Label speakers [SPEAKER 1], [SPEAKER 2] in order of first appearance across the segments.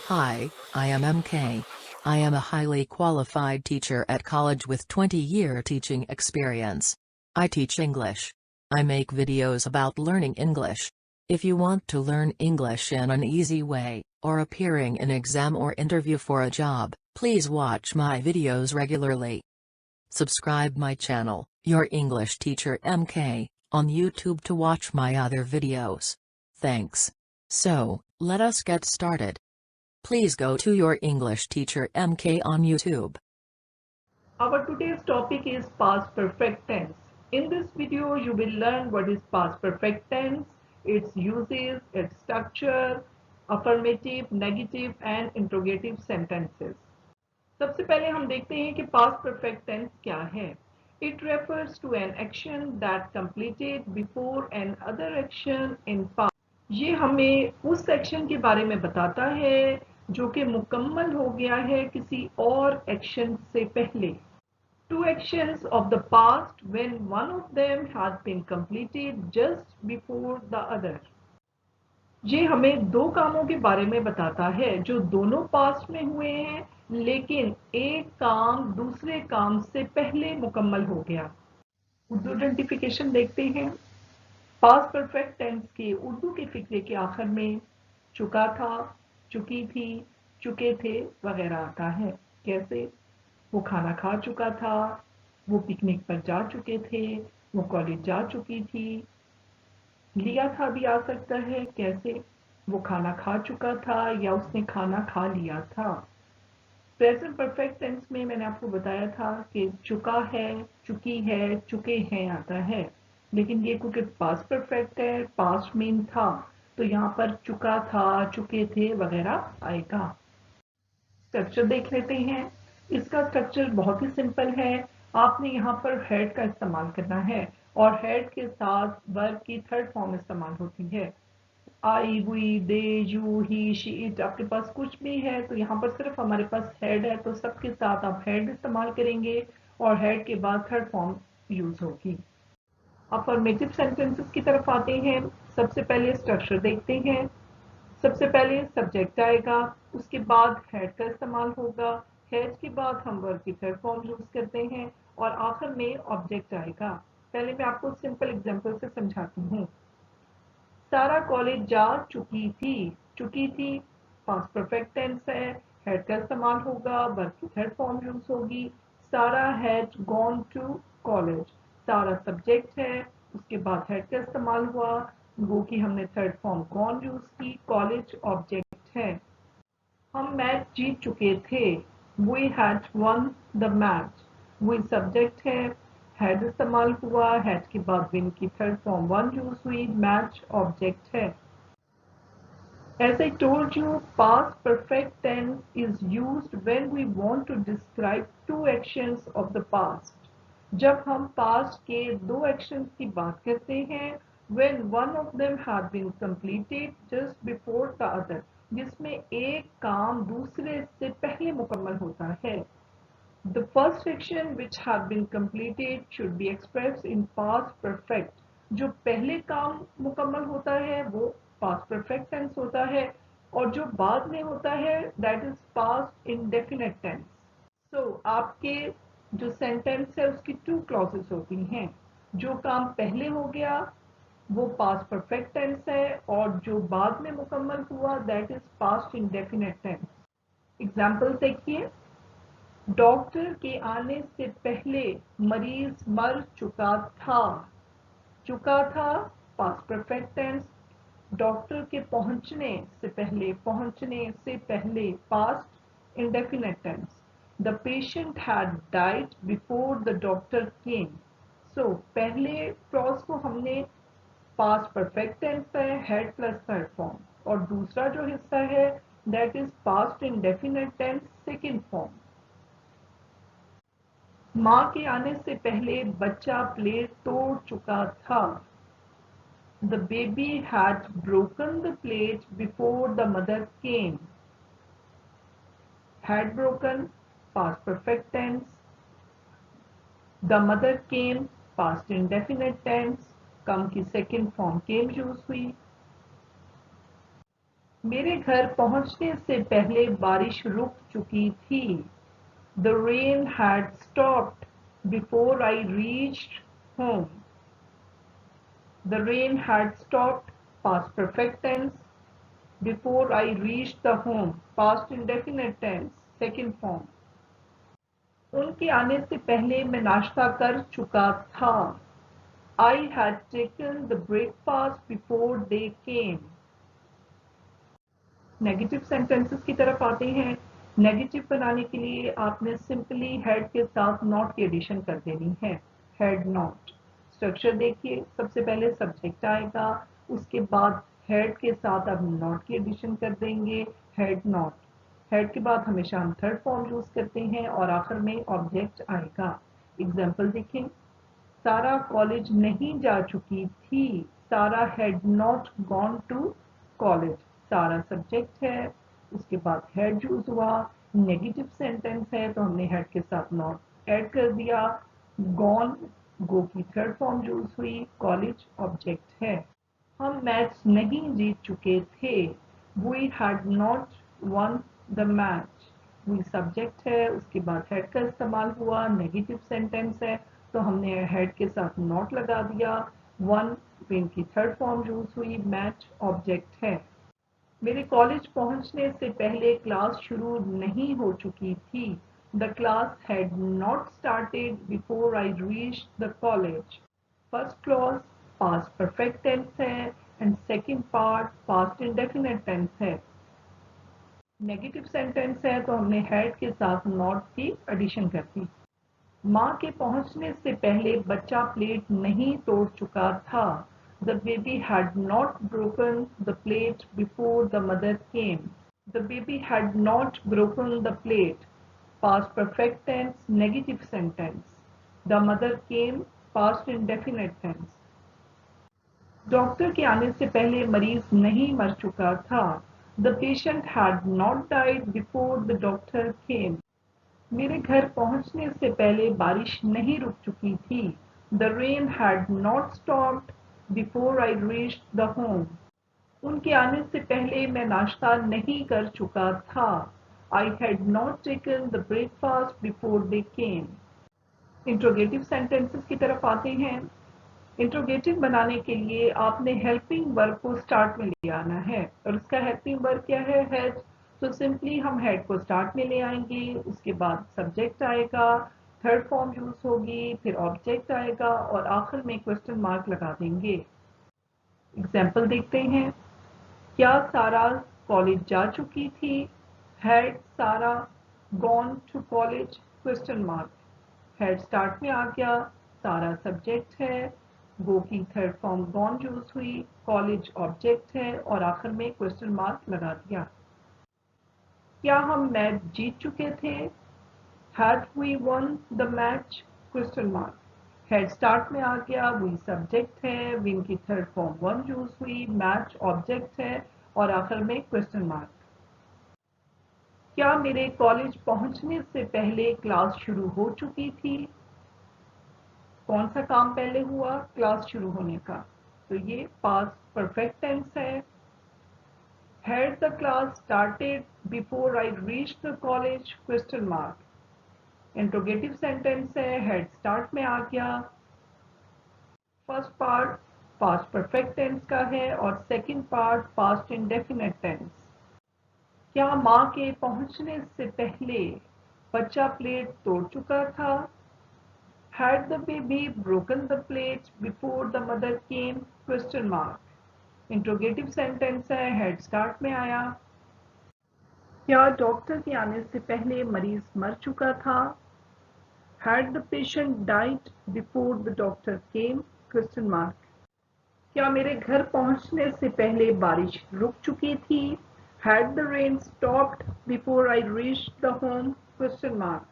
[SPEAKER 1] Hi, I am MK. I am a highly qualified teacher at college with 20-year teaching experience. I teach English. I make videos about learning English. If you want to learn English in an easy way, or appearing in exam or interview for a job, please watch my videos regularly. Subscribe my channel, Your English Teacher MK, on YouTube to watch my other videos. Thanks. So, let us get started. Please go to Your English Teacher MK on YouTube.
[SPEAKER 2] Our today's topic is past perfect tense. In this video, you will learn what is past perfect tense, its uses, its structure, affirmative, negative and interrogative sentences. सबसे पहले हम देखते हैं कि past perfect tense क्या है. It refers to an action that completed before an other action in past. ये हमें उस एक्शन के बारे में बताता है जो कि मुकम्मल हो गया है किसी और एक्शन से पहले. Two actions of the past when one of them had been completed just before the other. ये हमें दो कामों के बारे में बताता है जो दोनों पास्ट में हुए हैं लेकिन एक काम दूसरे काम से पहले मुकम्मल हो गया. उर्दू आइडेंटिफिकेशन देखते हैं. पास्ट परफेक्ट टेंस के उर्दू के फिक्रे के आखिर में चुका था, चुकी थी, चुके थे वगैरह आता है. कैसे? वो खाना खा चुका था, वो पिकनिक पर जा चुके थे, वो कॉलेज जा चुकी थी. लिया था भी आ सकता है. कैसे? वो खाना खा चुका था या उसने खाना खा लिया था. प्रेजेंट परफेक्ट टेंस में मैंने आपको बताया था कि चुका है, चुकी है, चुके हैं आता है. लेकिन ये क्योंकि पास्ट परफेक्ट है, पास्ट मीन था, तो यहाँ पर चुका था, चुके थे वगैरह आएगा. स्ट्रक्चर देख लेते हैं. इसका स्ट्रक्चर बहुत ही सिंपल है. आपने यहाँ पर हेड का इस्तेमाल करना है और हेड के साथ वर्ब की थर्ड फॉर्म इस्तेमाल होती है. I, we, they, you, he, she, it. आपके पास कुछ भी है तो यहाँ पर सिर्फ हमारे पास हेड है तो सबके साथ आप हेड इस्तेमाल करेंगे और हेड के बाद थर्ड फॉर्म यूज होगी. अफर्मेटिव सेंटेंसेस की तरफ आते हैं. सबसे पहले स्ट्रक्चर देखते हैं. सबसे पहले सब्जेक्ट आएगा, उसके बाद हेड का इस्तेमाल होगा, हेड के बाद हम वर्ब की थर्ड फॉर्म यूज करते हैं और आखिर में ऑब्जेक्ट आएगा. पहले मैं आपको सिंपल एग्जांपल से समझाती हूँ. सारा कॉलेज जा चुकी थी. चुकी थी पास्ट परफेक्ट टेंस है, हेड का इस्तेमाल होगा, वर्ब की थर्ड फॉर्म यूज होगी. सारा had gone to college. Sara subject है, उसके बाद हेड का इस्तेमाल हुआ, वो की हमने थर्ड फॉर्म गॉन यूज की. कॉलेज ऑब्जेक्ट है. हम मैच जीत चुके थे. We had won the match. We subject है, हैड इस्तेमाल हुआ, हैड के बाद विन की थर्ड फॉर्म वन यूज हुई. मैच ऑब्जेक्ट है. As I told you, past perfect tense is used when we want to describe two actions of the past. जब हम past के दो actions की बात करते हैं, when one of them had been completed just before the other, जिसमें एक काम दूसरे से पहले मुकम्मल होता है. The first action which had been completed should be expressed in past perfect. जो पहले काम मुकम्मल होता है वो past perfect tense होता है और जो बाद में होता है that is past indefinite tense. So आपके जो सेंटेंस है उसकी टू क्लॉजेस होती हैं. जो काम पहले हो गया वो past perfect tense है और जो बाद में मुकम्मल हुआ that is past indefinite tense. Example देखिए. डॉक्टर के आने से पहले मरीज मर चुका था. चुका था पास्ट परफेक्ट टेंस. डॉक्टर के पहुंचने से पहले past indefinite tense. The patient had died before the doctor came. So पहले क्लॉज को हमने पास्ट परफेक्ट टेंस है, हेड प्लस थर्ड फॉर्म, और दूसरा जो हिस्सा है that is past indefinite tense second form. माँ के आने से पहले बच्चा प्लेट तोड़ चुका था. The baby had broken the plate before the mother came. Had broken past perfect tense. The mother came past indefinite tense. Come की second form came यूज हुई. मेरे घर पहुंचने से पहले बारिश रुक चुकी थी. The rain had stopped before I reached home. The rain had stopped, past perfect tense. Before I reached the home, past indefinite tense, second form. उनके आने से पहले मैं नाश्ता कर चुका था. I had taken the breakfast before they came. Negative sentences की तरफ आते हैं. नेगेटिव बनाने के लिए आपने सिंपली हेड के साथ नॉट की एडिशन कर देनी है. Head not. स्ट्रक्चर देखिए, सबसे पहले सब्जेक्ट आएगा, उसके बाद हेड के साथ आप नॉट की एडिशन कर देंगे. Head not. हेड के बाद हमेशा हम थर्ड फॉर्म यूज करते हैं और आखिर में ऑब्जेक्ट आएगा. एग्जाम्पल देखें. सारा कॉलेज नहीं जा चुकी थी. Sara had not gone to college. Sara subject है, उसके बाद हैड यूज हुआ. नेगेटिव सेंटेंस है तो हमने हैड के साथ नॉट ऐड कर दिया. गॉन, गो की थर्ड फॉर्म यूज हुई. कॉलेज ऑब्जेक्ट है. हम मैच नहीं जीत चुके थे. We had not won the match. We subject है, उसके बाद हैड का इस्तेमाल हुआ. नेगेटिव सेंटेंस है तो हमने हेड के साथ नॉट लगा दिया. वन विन की थर्ड फॉर्म यूज हुई. मैच ऑब्जेक्ट है. मेरे कॉलेज पहुंचने से पहले क्लास शुरू नहीं हो चुकी थी. The class had not started before I reached the college. First clause past perfect tense है and second part past indefinite tense है. नेगेटिव सेंटेंस है तो हमने हैड के साथ नॉट की एडिशन कर दी. माँ के पहुंचने से पहले बच्चा प्लेट नहीं तोड़ चुका था. The baby had not broken the plate before the mother came. The baby had not broken the plate. Past perfect tense, negative sentence. The mother came, past indefinite tense. Doctor के आने से पहले मरीज नहीं मर चुका था. The patient had not died before the doctor came. मेरे घर पहुंचने से पहले बारिश नहीं रुक चुकी थी. The rain had not stopped before I reached the home. उनके आने से पहले मैं नाश्ता नहीं कर चुका था. I had not taken the breakfast before they came. Interrogative sentences की तरफ आते हैं. इंट्रोगेटिव बनाने के लिए आपने हेल्पिंग वर्ब को स्टार्ट में ले आना है और उसका हेल्पिंग वर्ब क्या है? हैड. तो सिंपली हम हेड को स्टार्ट में ले आएंगे, उसके बाद सब्जेक्ट आएगा, थर्ड फॉर्म यूज होगी, फिर ऑब्जेक्ट आएगा और आखिर में क्वेश्चन मार्क लगा देंगे. एग्जाम्पल देखते हैं. क्या सारा कॉलेज जा चुकी थी? Had Sara gone to college? Question mark. Had start में आ गया. सारा सब्जेक्ट है, गो की थर्ड फॉर्म गॉन यूज हुई. कॉलेज ऑब्जेक्ट है और आखिर में क्वेश्चन मार्क लगा दिया. क्या हम मैच जीत चुके थे? Had we won the match? Question mark. Had start में आ गया. वी सब्जेक्ट है, विन की थर्ड फॉर्म वन यूज हुई. मैच ऑब्जेक्ट है और आखिर में क्वेश्चन मार्क. क्या मेरे कॉलेज पहुंचने से पहले क्लास शुरू हो चुकी थी? कौन सा काम पहले हुआ? क्लास शुरू होने का. तो ये पास्ट परफेक्ट टेंस है. Had the class started before I reached the college? Question mark. Interrogative sentence है. हेड स्टार्ट में आ गया. First part past perfect tense का है और second part past indefinite tense. क्या माँ के पहुंचने से पहले बच्चा प्लेट तोड़ चुका था? Had the baby broken the plate before the mother came? Question mark. Interrogative sentence है. हेड स्टार्ट में आया. क्या डॉक्टर के आने से पहले मरीज मर चुका था? Had the patient died before the doctor came? Question mark. क्या मेरे घर पहुंचने से पहले बारिश रुक चुकी थी? Had the rain stopped before I reached the home? Question mark.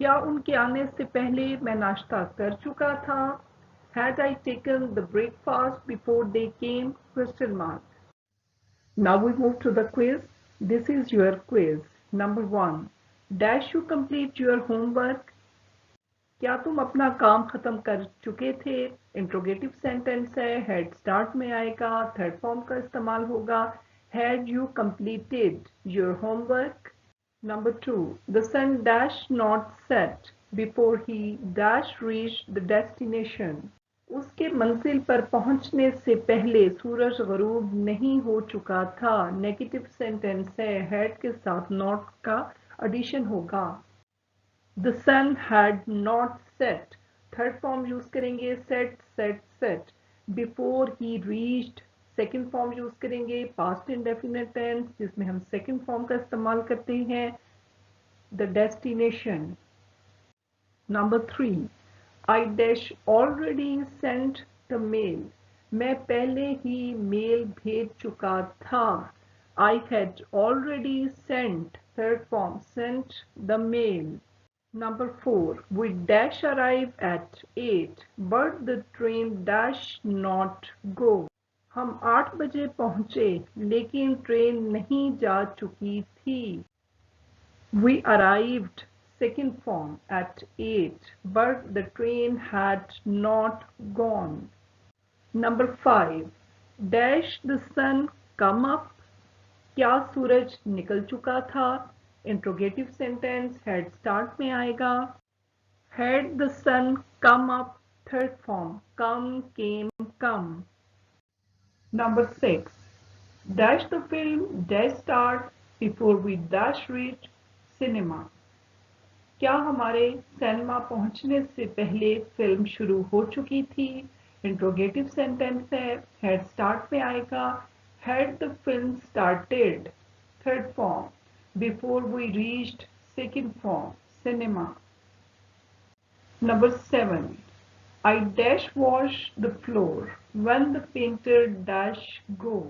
[SPEAKER 2] क्या उनके आने से पहले मैं नाश्ता कर चुका था? Had I taken the breakfast before they came? Question mark. Now we move to the quiz. This is your quiz. Number 1. Dash you complete your homework? क्या तुम अपना काम खत्म कर चुके थे? इंट्रोगेटिव सेंटेंस है. हेड स्टार्ट में आएगा. थर्ड फॉर्म का इस्तेमाल होगा. Had you completed your homework? Number 2. The sun dash not set before he dash reached the destination. उसके मंजिल पर पहुंचने से पहले सूरज गरूब नहीं हो चुका था। नेगेटिव सेंटेंस है, हैड के साथ नॉट का एडिशन होगा। The sun had not set, third form use करेंगे set set set. Before he reached, second form use करेंगे पास्ट इंडेफिनिट टेंस जिसमें हम सेकेंड फॉर्म का इस्तेमाल करते हैं, the destination. Number 3, I dash already sent the mail. मैं पहले ही मेल भेज चुका था। I had already sent, third form, sent the mail. Number 4. We dash arrive at 8, but the train dash not go. हम 8 बजे पहुंचे, लेकिन ट्रेन नहीं जा चुकी थी। We arrived, second form, at 8, but the train had not gone. Number 5. Dash the sun come up? क्या सूरज निकल चुका था? Interrogative sentence had start में आएगा। Had the sun come up? Third form, come, came, come. Number 6. Dash the film dash start before we dash reach cinema. क्या हमारे cinema पहुंचने से पहले फिल्म शुरू हो चुकी थी? इंट्रोगेटिव सेंटेंस है, हैड स्टार्ट में आएगा। Had the film started, third form, before we reached, second form, cinema. Number 7. I dash wash the floor when the painter dash go.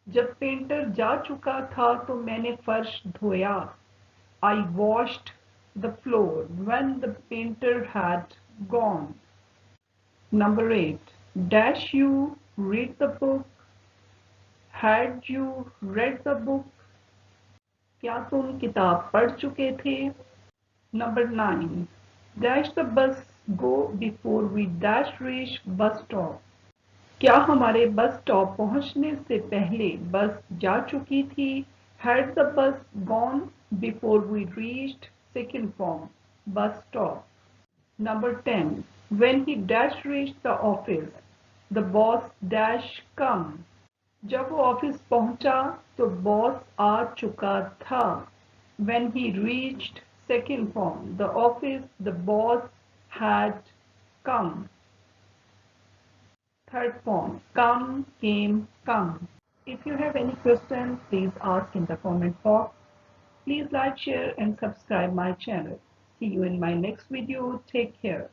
[SPEAKER 2] जब पेंटर जा चुका था तो मैंने फर्श धोया। I washed the floor when the painter had gone. Number 8. Dash you read the book? Had you read the book? क्या तुम किताब पढ़ चुके थे? Number 9. Dash the bus go before we dash reach bus stop. क्या हमारे bus stop पहुंचने से पहले बस जा चुकी थी? Had the bus gone before we reached, second form, bus stop. Number 10. When he dash reached the office, the boss dash come. जब वो ऑफिस पहुंचा तो बॉस आ चुका था। When he reached, second form, the office, the boss had come. Third form, come, came, come. If you have any questions, please ask in the comment box. Please like, share and subscribe my channel. See you in my next video. Take care.